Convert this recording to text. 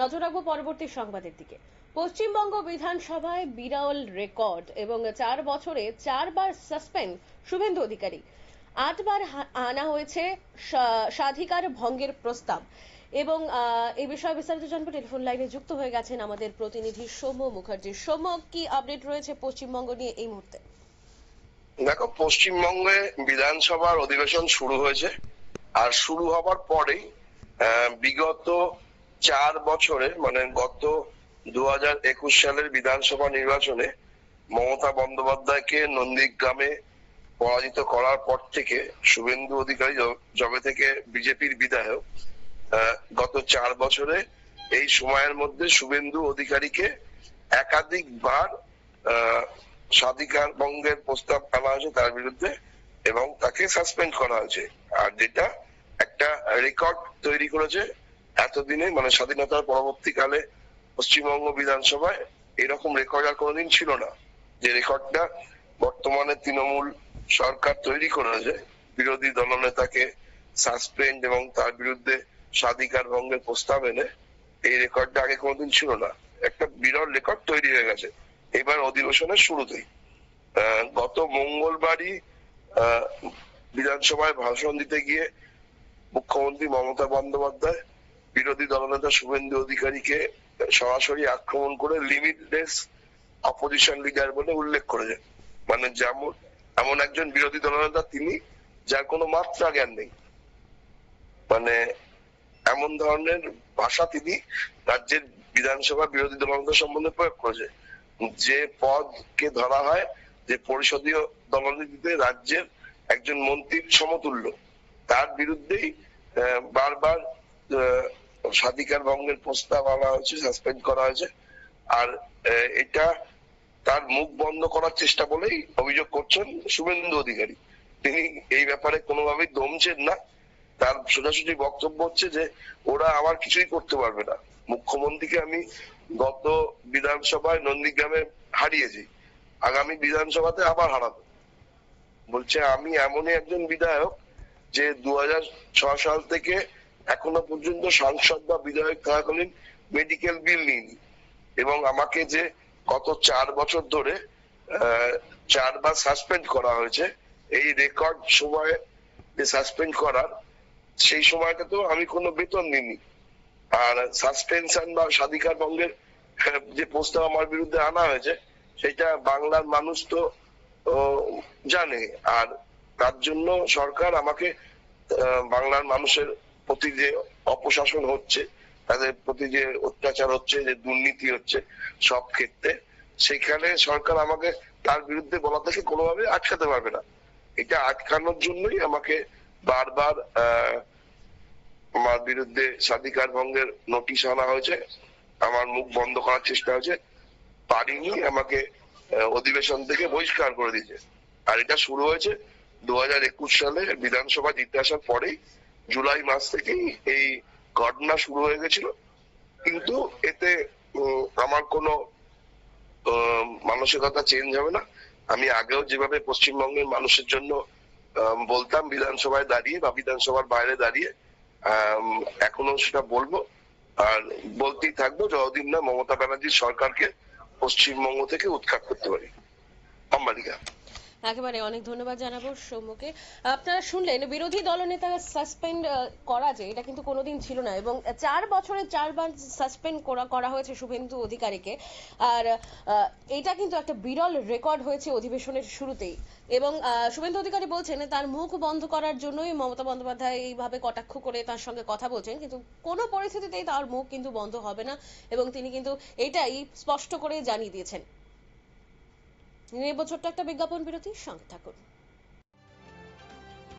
নজর রাখবো পরবর্তী সংবাদের দিকে। পশ্চিমবঙ্গ বিধানসভায় বিরল রেকর্ড এবং 4 বছরে 4বার সাসপেন্ড শুভেন্দু অধিকারী। 8বার আনা হয়েছে স্বাধিকার ভঙ্গের প্রস্তাব। এবং এই বিষয়ে বিস্তারিত জানবো, টেলিফোন লাইনে যুক্ত হয়ে গেছেন আমাদের প্রতিনিধি সৌম্য মুখার্জি। সৌম্য, কি আপডেট রয়েছে পশ্চিমবঙ্গ নিয়ে এই মুহূর্তে? দেখো, পশ্চিমবঙ্গে বিধানসভার অধিবেশন শুরু হয়েছে, আর শুরু হবার পরেই বিগত 4 বছরে মানে গত 2021 সালের বিধানসভা নির্বাচনে মমতা বন্দ্যোপাধ্যায়কে নন্দীগ্রামে পরাজিত করার পর থেকে শুভেন্দু অধিকারী যবে থেকে বিজেপির বিধায়ক, গত 4 বছরে এই সময়ের মধ্যে শুভেন্দু অধিকারীকে একাধিকবার স্বাধিকার ভঙ্গের প্রস্তাব আনা হয়েছে তার বিরুদ্ধে এবং তাকে সাসপেন্ড করা হয়েছে। আর যেটা একটা রেকর্ড তৈরি করেছে এতদিনে, মানে স্বাধীনতার পরবর্তীকালে পশ্চিমবঙ্গ বিধানসভায় এরকম রেকর্ড আর কোনোদিন ছিল না। যে রেকর্ডটা বর্তমানে তৃণমূল সরকার তৈরি করেছে, বিরোধী দলনেতাকে সাসপেন্ড এবং তার বিরুদ্ধে স্বাধিকার ভঙ্গের প্রস্তাব এনে, এই রেকর্ডটা আগে কোনোদিন ছিল না। একটা বিরল রেকর্ড তৈরি হয়ে গেছে এবার অধিবেশনের শুরুতেই। গত মঙ্গলবারই বিধানসভায় ভাষণ দিতে গিয়ে মুখ্যমন্ত্রী মমতা বন্দ্যোপাধ্যায় বিরোধী দলনেতা শুভেন্দু অধিকারীকে সরাসরি আক্রমণ করে লিমিটলেস অপোজিশন লিডার বলে উল্লেখ করেছেন। মানে যেমন এমন একজন বিরোধী দলনেতা তিনি যার কোনো মাত্রা জ্ঞান নেই, মানে এমন ধরনের ভাষা তিনি রাজ্যের বিধানসভা বিরোধী দলনেতা সম্বন্ধে প্রয়োগ করেছে। যে পদকে ধরা হয় যে পরিষদীয় দলনীতিতে রাজ্যের একজন মন্ত্রীর সমতুল্য, তার বিরুদ্ধেই বারবার স্বাধিকার ভঙ্গের প্রস্তাব আনা হয়েছে, সাসপেন্ড করা হয়েছে। আর এটা তার মুখ বন্ধ করার চেষ্টা বলেই অভিযোগ করছেন শুভেন্দু অধিকারী। তিনি এই ব্যাপারে কোনোভাবেই দমছেন না। তার সোজাসুজি বক্তব্য হচ্ছে যে ওরা আমার কিছুই করতে পারবে না। মুখ্যমন্ত্রীকে আমি গত বিধানসভায় নন্দীগ্রামে হারিয়েছি, আগামী বিধানসভাতে আবার হারাবো। বলছে আমি এমনই একজন বিধায়ক যে 2006 সাল থেকে এখনো পর্যন্ত সাংসদ বা বিধায়ক থাকাকালীন মেডিকেল বিল নিইনি, এবং আমাকে যে গত 4 বছর ধরে 4বার সাসপেন্ড করা হয়েছে, এই রেকর্ড সময়ে যে সাসপেন্ড করার সেই সময়টা তো আমি কোনো বেতন নিইনি। আর সাসপেনশন বা স্বাধিকার ভঙ্গের যে প্রস্তাব আমার বিরুদ্ধে আনা হয়েছে সেটা বাংলার মানুষ তো জানে। আর তার জন্য সরকার আমাকে বাংলার মানুষের প্রতি যে অপশাসন হচ্ছে, তাদের প্রতি যে অত্যাচার হচ্ছে, যে দুর্নীতি হচ্ছে সব ক্ষেত্রে, সেখানে সরকার আমাকে তার বিরুদ্ধে বলা থেকে কোনোভাবে আটকাতে পারবে না। এটা আটকানোর জন্যই আমাকে বারবার আমার বিরুদ্ধে স্বাধিকার ভঙ্গের নোটিশ আনা হয়েছে, আমার মুখ বন্ধ করার চেষ্টা হয়েছে, পারিনি, আমাকে অধিবেশন থেকে বহিষ্কার করে দিয়েছে। আর এটা শুরু হয়েছে 2021 সালে বিধানসভা জিতে আসার পরেই, জুলাই মাস থেকেই এই ঘটনা শুরু হয়ে গেছিল। কিন্তু এতে আমার কোনো মানসিকতা চেঞ্জ হবে না। আমি আগেও যেভাবে পশ্চিমবঙ্গের মানুষের জন্য বলতাম বিধানসভায় দাঁড়িয়ে বা বিধানসভার বাইরে দাঁড়িয়ে, এখনো সেটা বলবো আর বলতেই থাকবো যতদিন না মমতা ব্যানার্জির সরকারকে পশ্চিমবঙ্গ থেকে উৎখাত করতে পারি। অম্বালিকা। একেবারে অনেক ধন্যবাদ জানাবো সৌম্যকে। আপনারা শুনলেন, বিরোধী দলনেতা সাসপেন্ড করা যে এটা কিন্তু কোনোদিন ছিল না, এবং 4 বছরে 4বার সাসপেন্ড করা হয়েছে শুভেন্দু অধিকারীকে। আর এটা কিন্তু একটা বিরল রেকর্ড হয়েছে অধিবেশনের শুরুতেই। এবং শুভেন্দু অধিকারী বলছেন তার মুখ বন্ধ করার জন্যই মমতা বন্দ্যোপাধ্যায় এইভাবে কটাক্ষ করে তার সঙ্গে কথা বলছেন, কিন্তু কোনো পরিস্থিতিতেই তার মুখ কিন্তু বন্ধ হবে না, এবং তিনি কিন্তু এটাই স্পষ্ট করে জানিয়ে দিয়েছেন। নির্বাচনটা একটা বিজ্ঞাপন বিরতির সঙ্গে থাকুন।